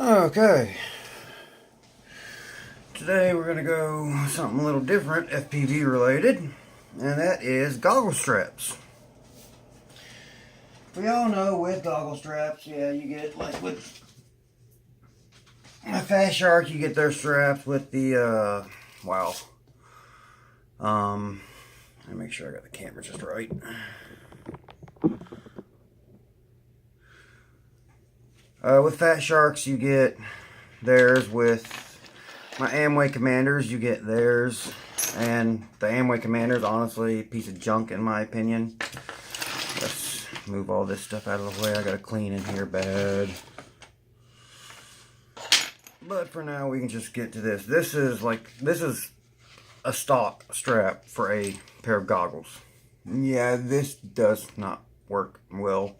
Okay, today we're going to go something a little different, FPV related, and that is goggle straps. We all know with goggle straps, yeah, you get, like with Fast Shark, you get their straps with the, let me make sure I got the camera just right. With Fat Sharks, you get theirs. With my Amway Commanders, you get theirs. And the Amway Commander's honestly a piece of junk in my opinion. Let's move all this stuff out of the way. I gotta clean in here bad. But for now, we can just get to this. This is a stock strap for a pair of goggles. Yeah, this does not work well.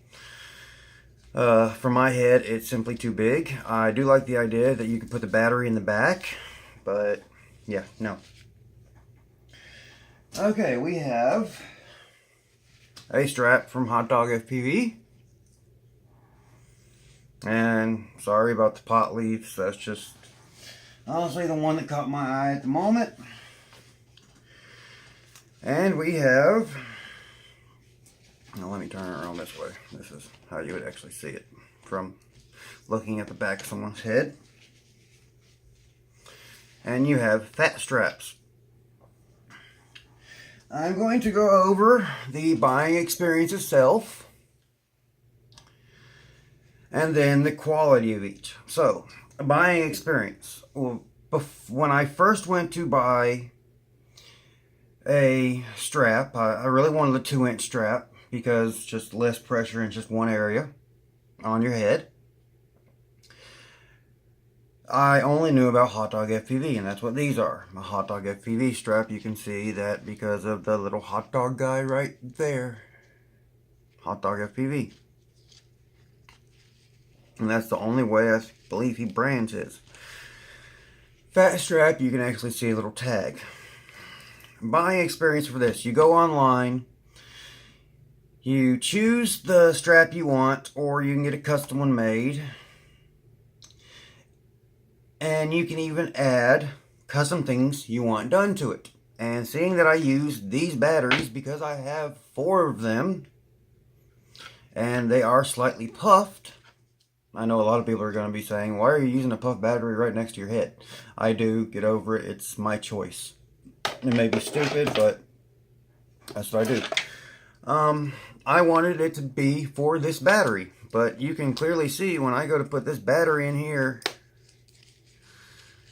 For my head, it's simply too big. I do like the idea that you can put the battery in the back, but yeah, no. Okay, we have a strap from HotDog FPV. And sorry about the pot leaves, that's just honestly the one that caught my eye at the moment. And we have, now let me turn it around this way. This is how you would actually see it from looking at the back of someone's head. And you have Fatstraps. I'm going to go over the buying experience itself and then the quality of each. So, buying experience. Well, when I first went to buy a strap, I really wanted a 2-inch strap because just less pressure in just one area on your head. I only knew about Hotdog FPV, and that's what these are. My Hotdog FPV strap, you can see that because of the little hot dog guy right there. Hotdog FPV. And that's the only way I believe he brands his. Fat strap, you can actually see a little tag. Buying experience for this. You go online, you choose the strap you want, or you can get a custom one made. And you can even add custom things you want done to it. And seeing that I use these batteries because I have 4 of them, and they are slightly puffed, I know a lot of people are going to be saying, why are you using a puff battery right next to your head? I do, get over it, it's my choice. It may be stupid, but that's what I do. I wanted it to be for this battery, but you can clearly see when I go to put this battery in here,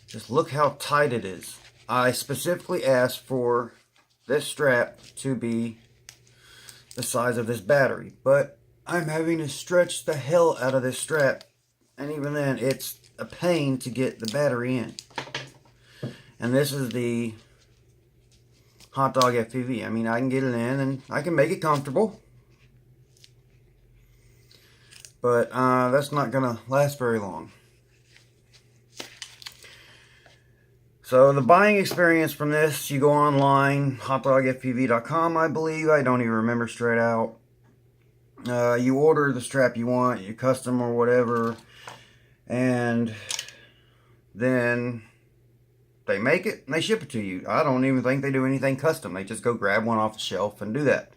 just look how tight it is. I specifically asked for this strap to be the size of this battery, but I'm having to stretch the hell out of this strap, and even then it's a pain to get the battery in. And this is the HotDog FPV. I mean, I can get it in and I can make it comfortable, but that's not gonna last very long. So the buying experience from this, you go online, HotDogFPV.com, I believe. I don't even remember straight out. You order the strap you want, your custom or whatever, and then they make it and they ship it to you. I don't even think they do anything custom. They just go grab one off the shelf and do that.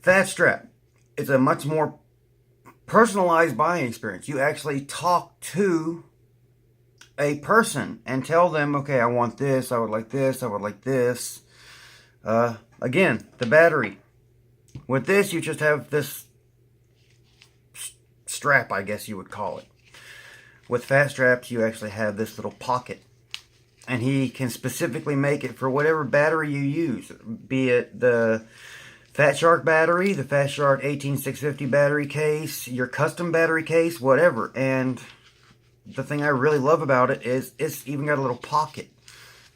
Fatstrap. It's a much more personalized buying experience. You actually talk to a person and tell them, okay, I want this, I would like this, I would like this. Again, the battery. With this, you just have this strap, I guess you would call it. With Fatstraps, you actually have this little pocket. And he can specifically make it for whatever battery you use. Be it the Fat Shark battery, the Fat Shark 18650 battery case, your custom battery case, whatever. And the thing I really love about it is it's even got a little pocket.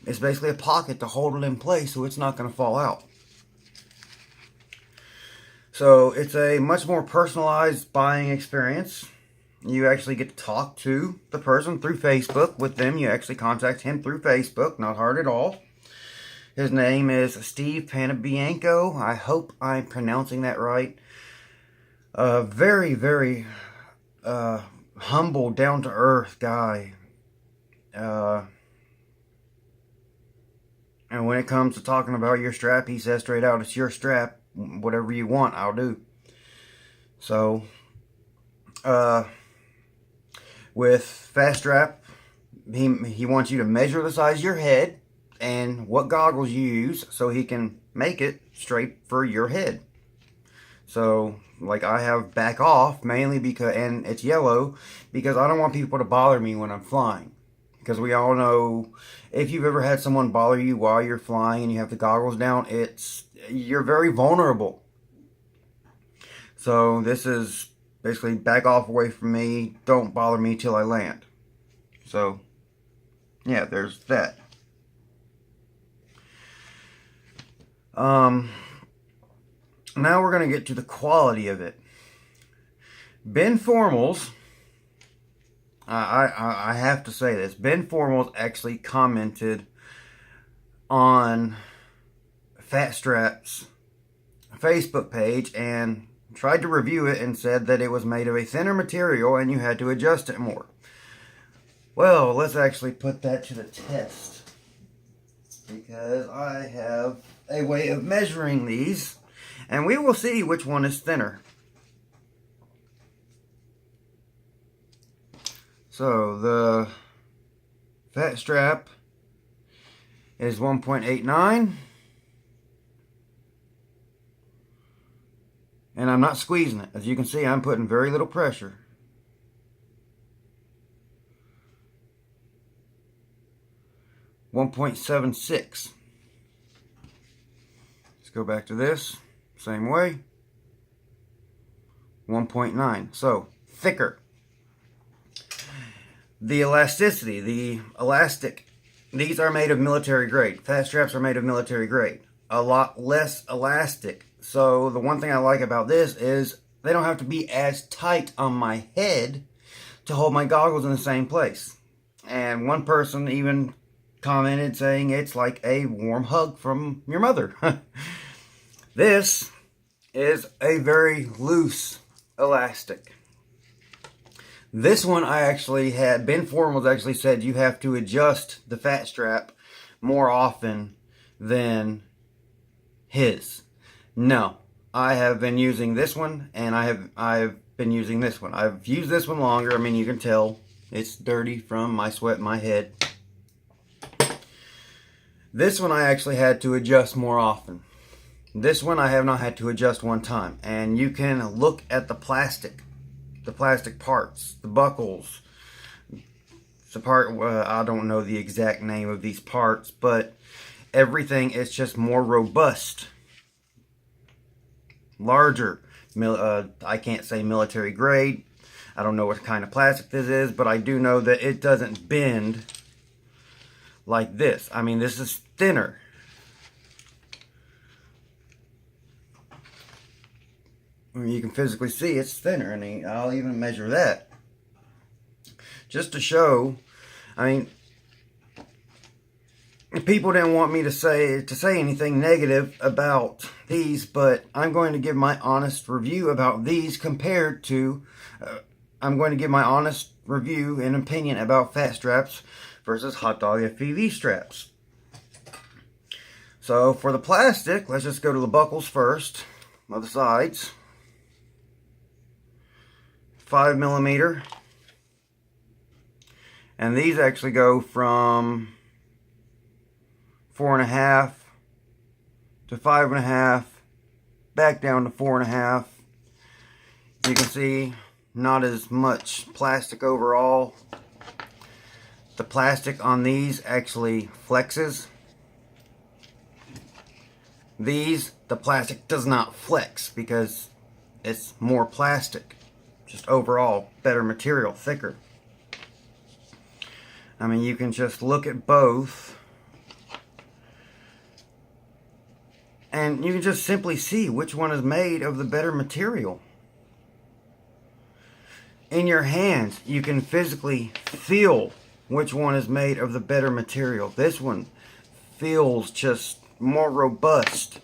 It's basically a pocket to hold it in place so it's not going to fall out. So it's a much more personalized buying experience. You actually get to talk to the person through Facebook with them. You actually contact him through Facebook. Not hard at all. His name is Steve Panabianco. I hope I'm pronouncing that right. Very humble, down-to-earth guy. And when it comes to talking about your strap, he says straight out, it's your strap. Whatever you want, I'll do. So, with Fatstrap, he wants you to measure the size of your head and what goggles you use so he can make it straight for your head. So, like, I have back off mainly because, and it's yellow, because I don't want people to bother me when I'm flying. Because we all know, if you've ever had someone bother you while you're flying and you have the goggles down, you're very vulnerable. So this is basically back off away from me, don't bother me till I land. So, yeah, there's that. Now we're going to get to the quality of it. Ben Formals, I have to say this. Ben Formals actually commented on Fatstraps' Facebook page and tried to review it and said that it was made of a thinner material and you had to adjust it more. Well, let's actually put that to the test, because I have a way of measuring these and we will see which one is thinner. So the Fatstrap is 1.89, and I'm not squeezing it. As you can see, I'm putting very little pressure. .76. Let's go back to this. Same way. 1.9. So thicker. The elasticity, the elastic, these are made of military grade. Fatstraps are made of military grade. A lot less elastic. So the one thing I like about this is they don't have to be as tight on my head to hold my goggles in the same place. And one person even commented saying it's like a warm hug from your mother. This is a very loose elastic. This one I actually had, Ben Formals actually said you have to adjust the Fatstrap more often than his. No, I have been using this one and I've been using this one. I've used this one longer. I mean, you can tell it's dirty from my sweat in my head. This one I actually had to adjust more often. This one I have not had to adjust one time. And you can look at the plastic parts, the buckles, the part, I don't know the exact name of these parts, but everything is just more robust, larger. I can't say military grade. I don't know what kind of plastic this is, but I do know that it doesn't bend like this. I mean, this is thinner. You can physically see it's thinner, and I'll even measure that just to show. I mean, people didn't want me to say anything negative about these, but I'm going to give my honest review about these compared to I'm going to give my honest review and opinion about Fatstraps versus HotDog FPV straps. So for the plastic, let's just go to the buckles first on the sides. 5mm, and these actually go from 4.5 to 5.5, back down to 4.5. You can see not as much plastic overall. The plastic on these actually flexes. These, the plastic does not flex because it's more plastic. Just overall better material, thicker. I mean, you can just look at both and you can just simply see which one is made of the better material. In your hands, you can physically feel which one is made of the better material. This one feels just more robust.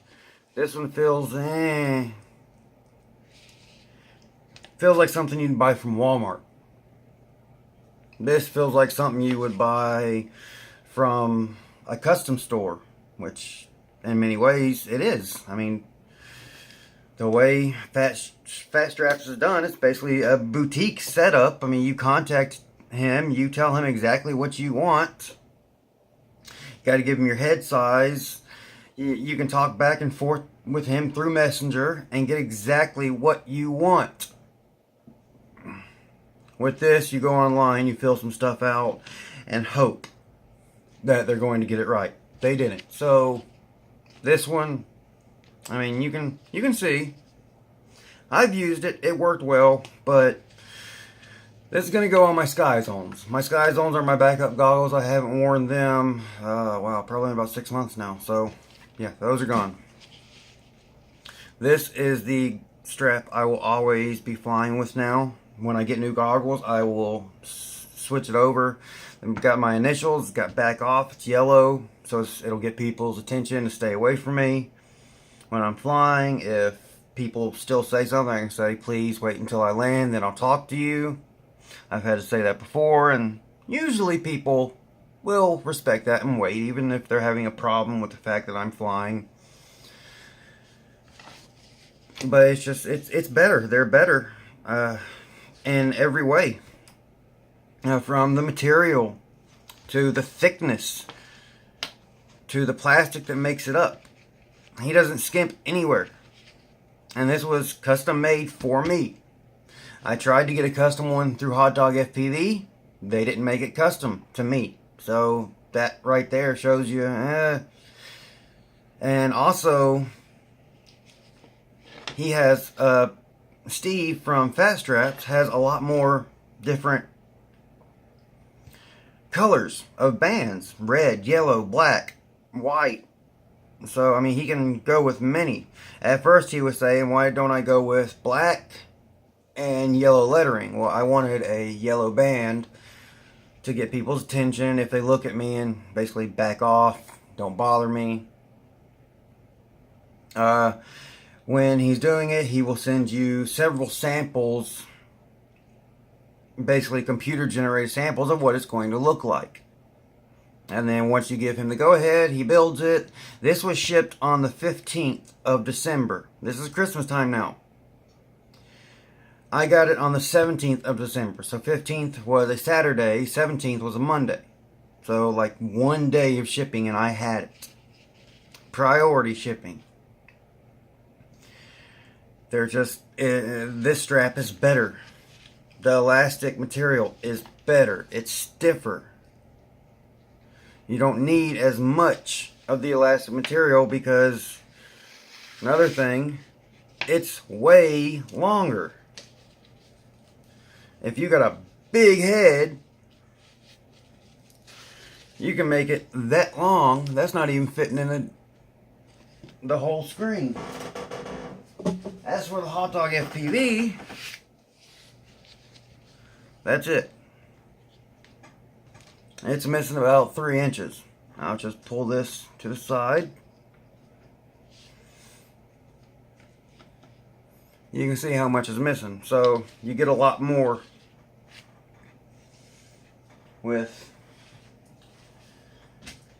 This one feels feels like something you'd buy from Walmart. This feels like something you would buy from a custom store, which in many ways it is. I mean, the way Fatstraps is done, it's basically a boutique setup. I mean, you contact him, you tell him exactly what you want. You got to give him your head size. You can talk back and forth with him through Messenger and get exactly what you want. With this, you go online, you fill some stuff out, and hope that they're going to get it right. They didn't. So this one, I mean, you can see. I've used it. It worked well, but this is going to go on my Sky Zones. My Sky Zones are my backup goggles. I haven't worn them, wow, probably about 6 months now. So, yeah, those are gone. This is the strap I will always be flying with now. When I get new goggles, I will switch it over. I've got my initials, got back off, it's yellow, so it'll get people's attention to stay away from me. When I'm flying, if people still say something, I can say, please wait until I land, then I'll talk to you. I've had to say that before, and usually people will respect that and wait, even if they're having a problem with the fact that I'm flying. But it's just, it's better. They're better in every way. From the material, to the thickness, to the plastic that makes it up. He doesn't skimp anywhere. And this was custom made for me. I tried to get a custom one through HotDog FPV. They didn't make it custom to me. So that right there shows you. And also, he has, Steve from Fatstraps has a lot more different colors of bands. Red, yellow, black, white. So, I mean, he can go with many. At first, he was saying, why don't I go with black and yellow lettering? Well, I wanted a yellow band to get people's attention if they look at me and basically back off, don't bother me. When he's doing it, he will send you several samples, basically computer-generated samples of what it's going to look like. And then once you give him the go-ahead, he builds it. This was shipped on the 15th of December. This is Christmas time now. I got it on the 17th of December. So 15th was a Saturday, 17th was a Monday. So like 1 day of shipping and I had it. Priority shipping. They're just, this strap is better. The elastic material is better. It's stiffer. You don't need as much of the elastic material because, another thing, it's way longer. If you got a big head, you can make it that long. That's not even fitting in the whole screen. As for the HotDog FPV, that's it. It's missing about 3 inches. I'll just pull this to the side. You can see how much is missing. So you get a lot more with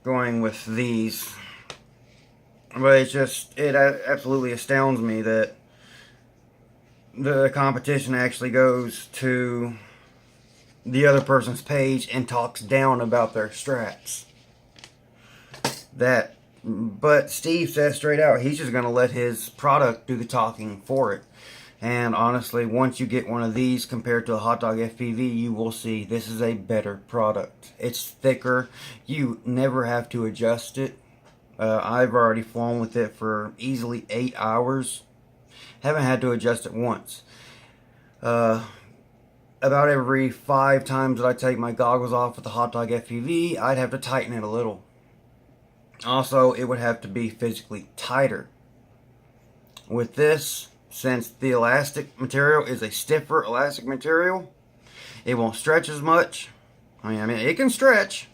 going with these. But it's just, it absolutely astounds me that the competition actually goes to the other person's page and talks down about their straps. But Steve says straight out, he's just going to let his product do the talking for it. And honestly, once you get one of these compared to a HotDog FPV, you will see this is a better product. It's thicker. You never have to adjust it. I've already flown with it for easily 8 hours. Haven't had to adjust it once. About every 5 times that I take my goggles off with the HotDog FPV, I'd have to tighten it a little. Also, it would have to be physically tighter. With this, since the elastic material is a stiffer elastic material, it won't stretch as much. I mean, it can stretch.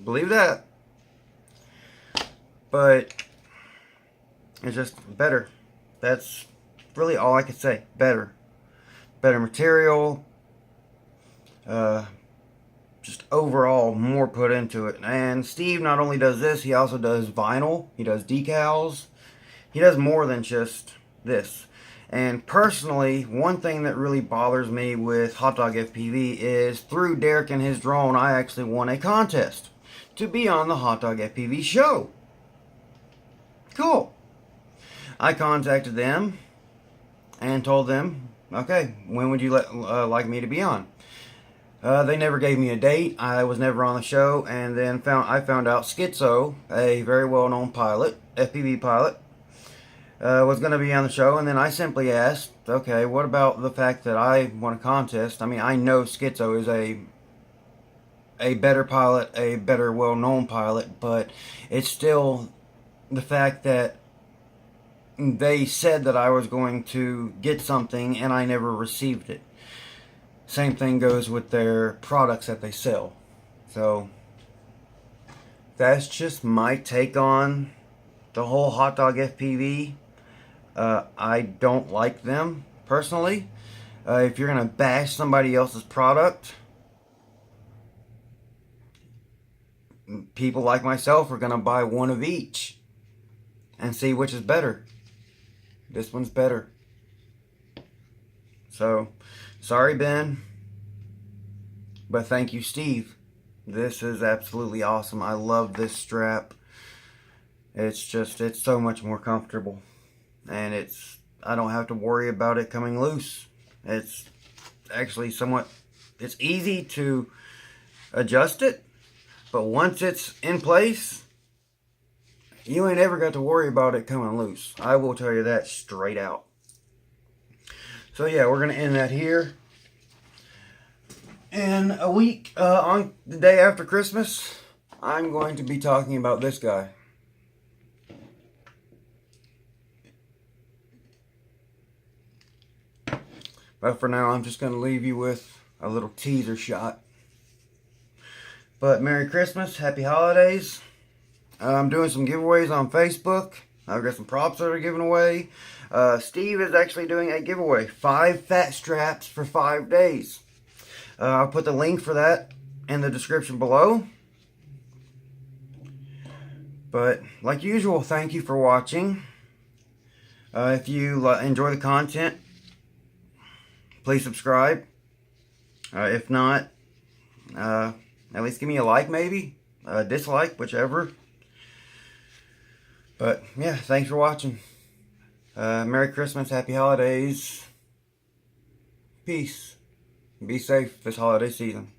Believe that. But it's just better. That's really all I could say. Better. Better material. just overall more put into it. And Steve not only does this, he also does vinyl, he does decals, he does more than just this. And personally, one thing that really bothers me with Hotdog FPV is through Derek and his drone, I actually won a contest to be on the Hotdog FPV show. Cool. I contacted them and told them, okay, when would you like me to be on? They never gave me a date. I was never on the show, and then I found out Schizo, a very well-known pilot, FPV pilot, was going to be on the show, and then I simply asked, okay, what about the fact that I won a contest? I mean, I know Schizo is a better pilot, a better well-known pilot, but it's still the fact that they said that I was going to get something and I never received it. Same thing goes with their products that they sell. So that's just my take on the whole Hotdog FPV. I don't like them personally. If you're going to bash somebody else's product, people like myself are going to buy one of each and see which is better. This one's better. So, sorry, Ben. But thank you, Steve. This is absolutely awesome. I love this strap. It's so much more comfortable. And I don't have to worry about it coming loose. It's actually it's easy to adjust it. But once it's in place, you ain't ever got to worry about it coming loose. I will tell you that straight out. So yeah, we're going to end that here. In a week, on the day after Christmas, I'm going to be talking about this guy. But for now, I'm just going to leave you with a little teaser shot. But Merry Christmas, Happy Holidays. I'm doing some giveaways on Facebook. I've got some props that are given away. Steve is actually doing a giveaway. 5 Fatstraps for 5 days. I'll put the link for that in the description below. But like usual, thank you for watching. If you enjoy the content, please subscribe. If not, at least give me a like maybe. Dislike, whichever. But yeah, thanks for watching. Merry Christmas, Happy Holidays. Peace. Be safe this holiday season.